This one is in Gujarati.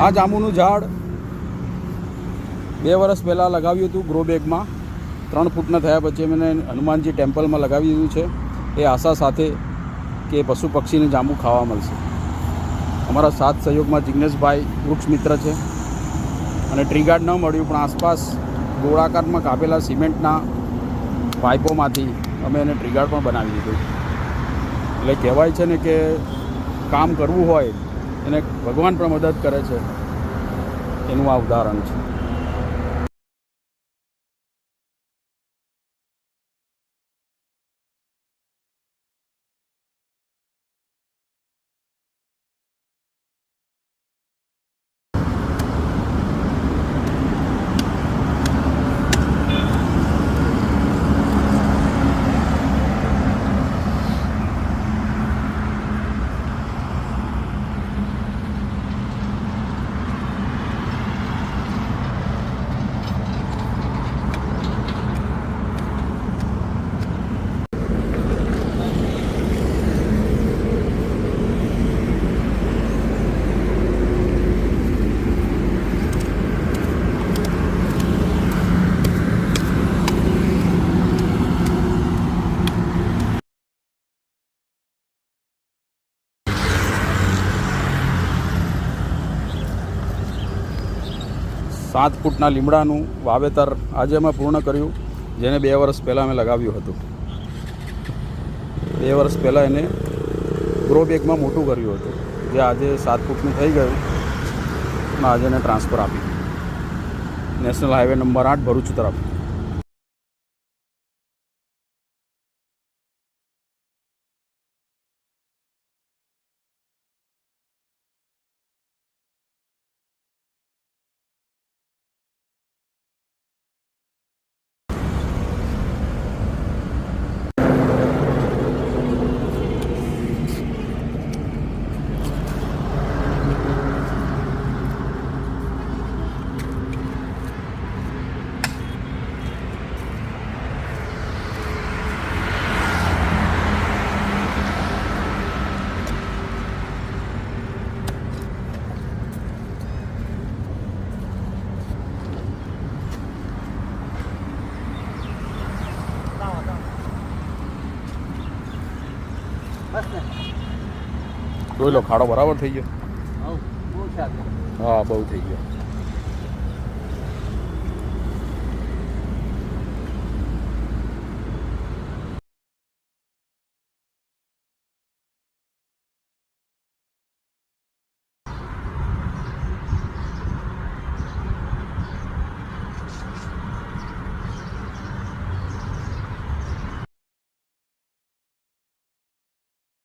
આ જાંબુનું ઝાડ 2 વર્ષ પહેલાં લગાવ્યું હતું ગ્રો બેગમાં. 3 ફૂટના થયા પછી મેં હનુમાનજી ટેમ્પલમાં લગાવી દીધું છે, એ આશા સાથે કે પશુ પક્ષીને જાંબુ ખાવા મળશે. અમારા સાથ સહયોગમાં જિગ્નેશભાઈ વૃક્ષ મિત્ર છે, અને ટ્રી ગાર્ડ ન મળ્યું પણ આસપાસ ગોળાકારમાં કાપેલા સિમેન્ટના પાઇપોમાંથી અમે એને ટ્રી ગાર્ડ પણ બનાવી દીધું. એટલે કહેવાય છે ને કે કામ કરવું હોય એને ભગવાન પણ મદદ કરે છે, એનું આ ઉદાહરણ છે. સાત ફૂટના લીમડાનું વાવેતર આજે અમે પૂર્ણ કર્યું, જેને 2 વર્ષ પહેલાં અમે લગાવ્યું હતું. 2 વર્ષ પહેલાં એને ગ્રો બેગમાં મોટું કર્યું હતું, જે આજે 7 ફૂટનું થઈ ગયું, અને આજે એને ટ્રાન્સફર આપ્યું નેશનલ હાઈવે નંબર 8 ભરૂચ તરફ. જોઈ લો, ખાડો બરાબર થઈ ગયો. હા, બહુ થઈ ગયો.